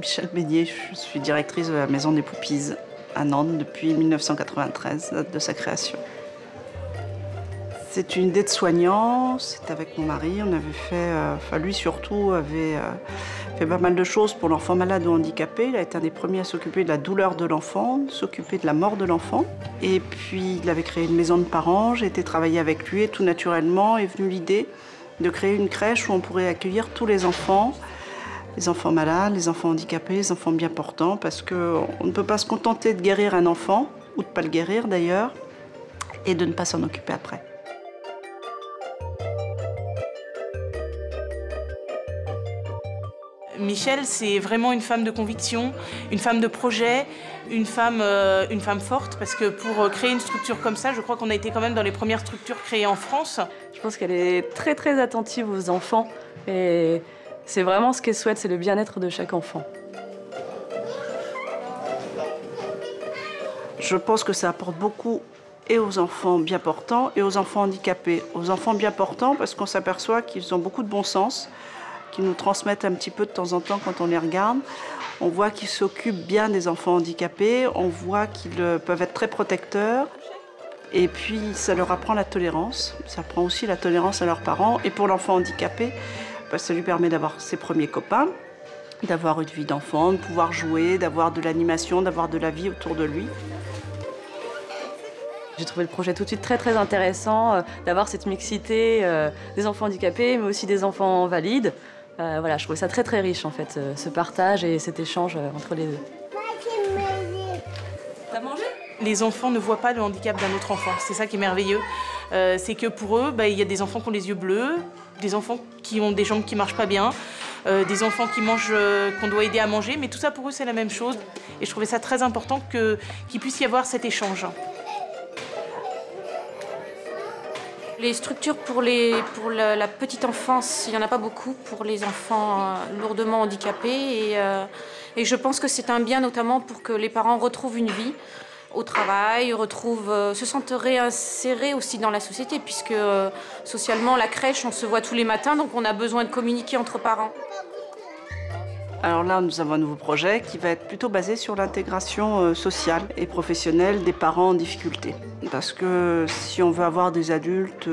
Michèle Beignet, je suis directrice de la Maison des Poupies à Nantes depuis 1993, date de sa création. C'est une idée de soignant, c'est avec mon mari, on avait fait, lui surtout avait fait pas mal de choses pour l'enfant malade ou handicapé. Il a été un des premiers à s'occuper de la douleur de l'enfant, s'occuper de la mort de l'enfant. Et puis il avait créé une maison de parents, j'ai été travailler avec lui et tout naturellement est venue l'idée de créer une crèche où on pourrait accueillir tous les enfants malades, les enfants handicapés, les enfants bien portants, parce qu'on ne peut pas se contenter de guérir un enfant, ou de ne pas le guérir d'ailleurs, et de ne pas s'en occuper après. Michèle, c'est vraiment une femme de conviction, une femme de projet, une femme forte, parce que pour créer une structure comme ça, je crois qu'on a été quand même dans les premières structures créées en France. Je pense qu'elle est très très attentive aux enfants et c'est vraiment ce qu'elle souhaite, c'est le bien-être de chaque enfant. Je pense que ça apporte beaucoup et aux enfants bien portants et aux enfants handicapés. Aux enfants bien portants parce qu'on s'aperçoit qu'ils ont beaucoup de bon sens, qu'ils nous transmettent un petit peu de temps en temps quand on les regarde. On voit qu'ils s'occupent bien des enfants handicapés, on voit qu'ils peuvent être très protecteurs. Et puis ça leur apprend la tolérance, ça apprend aussi la tolérance à leurs parents. Et pour l'enfant handicapé, ça lui permet d'avoir ses premiers copains, d'avoir une vie d'enfant, de pouvoir jouer, d'avoir de l'animation, d'avoir de la vie autour de lui. J'ai trouvé le projet tout de suite très très intéressant, d'avoir cette mixité des enfants handicapés mais aussi des enfants valides. Voilà, je trouvais ça très très riche en fait, ce partage et cet échange entre les deux. T'as mangé ? Les enfants ne voient pas le handicap d'un autre enfant, c'est ça qui est merveilleux. C'est que pour eux, il y a des enfants qui ont les yeux bleus, des enfants qui ont des jambes qui marchent pas bien, des enfants qui mangent, qu'on doit aider à manger, mais tout ça pour eux c'est la même chose. Et je trouvais ça très important qu'il puisse y avoir cet échange. Les structures pour la petite enfance, il n'y en a pas beaucoup pour les enfants lourdement handicapés. Et je pense que c'est un bien notamment pour que les parents retrouvent une vie au travail, se sentent réinsérés aussi dans la société, puisque socialement, la crèche, on se voit tous les matins, donc on a besoin de communiquer entre parents. Alors là, nous avons un nouveau projet qui va être plutôt basé sur l'intégration sociale et professionnelle des parents en difficulté. Parce que si on veut avoir des adultes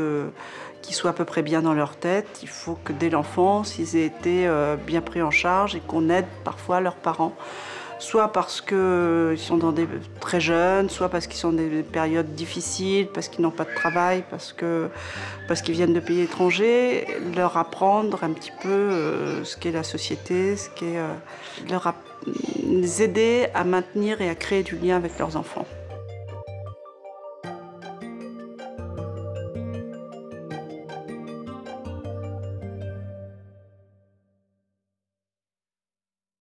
qui soient à peu près bien dans leur tête, il faut que dès l'enfance, ils aient été bien pris en charge et qu'on aide parfois leurs parents. Soit parce qu'ils sont très jeunes, soit parce qu'ils sont dans des périodes difficiles, parce qu'ils n'ont pas de travail, parce qu'ils viennent de pays étrangers, leur apprendre un petit peu ce qu'est la société, les aider à maintenir et à créer du lien avec leurs enfants.